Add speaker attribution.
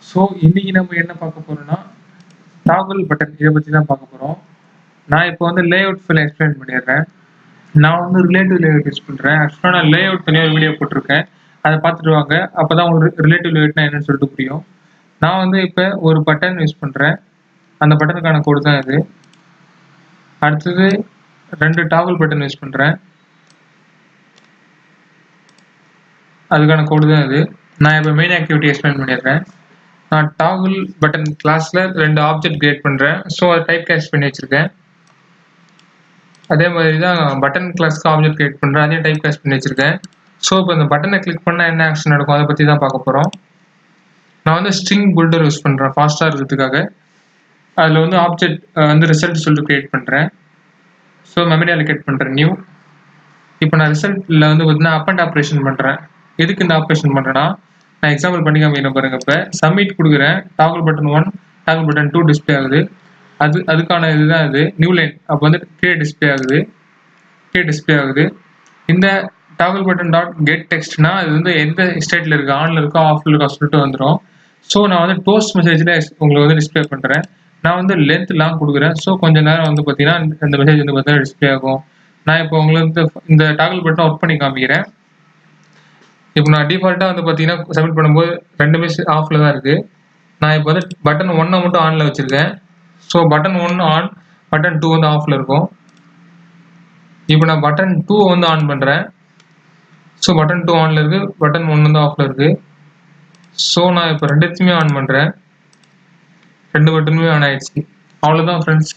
Speaker 1: So இன்னைக்கு நம்ம என்ன பார்க்க போறோம்னா டாகல் பட்டன் இதை பற்றி தான் பார்க்க போகிறோம். நான் இப்போ வந்து லே அவுட் ஃபைல் எக்ஸ்பிளைன் பண்ணிடுறேன். நான் வந்து ரிலேட்டிவ் லேஅவுட் யூஸ் பண்ணுறேன். ஆக்சுவலாக நான் லே அவுட் தனியாக ஒரு வீடியோ போட்டிருக்கேன், அதை பார்த்துட்டு வாங்க. அப்போ தான் உங்களுக்கு ரிலேட்டிவ் லேஅவுட்னா என்னன்னு சொல்லிட்டு புரியும். நான் வந்து இப்போ ஒரு பட்டன் யூஸ் பண்ணுறேன், அந்த பட்டனுக்கான கோடு தான் இது. அடுத்தது 2 டாகல் பட்டன் யூஸ் பண்ணுறேன், அதுக்கான கோடு தான் இது. நான் இப்போ மெயின் ஆக்டிவிட்டி எக்ஸ்பிளைன் பண்ணிடுறேன். நான் டாகல் பட்டன் கிளாஸில் 2 ஆப்ஜெக்ட் கிரியேட் பண்ணுறேன். ஸோ அதை டைப் கேஸ்ட் பண்ணி வச்சுருக்கேன். அதே மாதிரி தான் பட்டன் கிளாஸ்க்கு ஆப்ஜெக்ட் கிரியேட் பண்ணுறேன், அதையும் டைப் கேஸ்ட் பண்ணி வச்சுருக்கேன். ஸோ இப்போ இந்த பட்டனை கிளிக் பண்ணால் என்ன ஆக்ஷன் நடக்கும் அதை பற்றி தான் பார்க்க போகிறோம். நான் வந்து ஸ்ட்ரிங் பில்டர் யூஸ் பண்ணுறேன் ஃபாஸ்ட்டாக இருக்கிறதுக்காக. அதில் வந்து ஆப்ஜெக்ட் வந்து ரிசல்ட் சொல்லிட்டு கிரியேட் பண்ணுறேன். ஸோ மெமரி அலோகேட் பண்ணுறேன் நியூ. இப்போ நான் ரிசல்ட்டில் வந்து பார்த்தீங்கன்னா அப்பண்ட் ஆப்ரேஷன் பண்ணுறேன். எதுக்கு இந்த ஆப்ரேஷன் பண்ணுறேன்னா, நான் எக்ஸாம்பிள் பண்ணி காமிக்கிறேன் பாருங்க. இப்போ சப்மிட் கொடுக்குறேன், toggle button 1 toggle button 2 display ஆகுது. அதுக்கான இதுதான் இது நியூ லைன். அப்போ வந்து கிரியேட் டிஸ்பிளே ஆகுது. இந்த டாகல் பட்டன் டாட் கெட் டெக்ஸ்ட்னா அது வந்து எந்த ஸ்டேட்டில் இருக்குது, ஆனில் இருக்கா ஆஃபில் இருக்கா சொல்லிட்டு வந்துடும். ஸோ நான் வந்து டோஸ்ட் மெசேஜில் உங்களுக்கு வந்து டிஸ்பிளே பண்ணுறேன். நான் வந்து லென்த் லாங் கொடுக்குறேன். ஸோ கொஞ்சம் நேரம் வந்து பார்த்தீங்கன்னா இந்த மெசேஜ் வந்து பார்த்தீங்கன்னா டிஸ்பிளே ஆகும். நான் இப்போ உங்களுக்கு இந்த டாகல் பட்டன் ஒர்க் பண்ணி காமிக்கிறேன். இப்போ நான் டிஃபால்ட்டாக வந்து பார்த்தீங்கன்னா சப்மிட் பண்ணும்போது 2மே ஆஃபில் தான் இருக்குது. நான் இப்போ வந்து பட்டன் 1 மட்டும் ஆனில் வச்சுருக்கேன். ஸோ பட்டன் 1 ஆன், பட்டன் 2 வந்து ஆஃபில் இருக்கும். இப்போ நான் பட்டன் 2 வந்து ஆன் பண்ணுறேன். ஸோ பட்டன் 2 ஆனில் இருக்குது, பட்டன் 1 வந்து ஆஃபில் இருக்குது. ஸோ நான் இப்போ 2த்தையுமே ஆன் பண்ணுறேன், 2 பட்டனுமே ஆன் ஆயிடுச்சு. அவ்வளோதான் ஃப்ரெண்ட்ஸ்.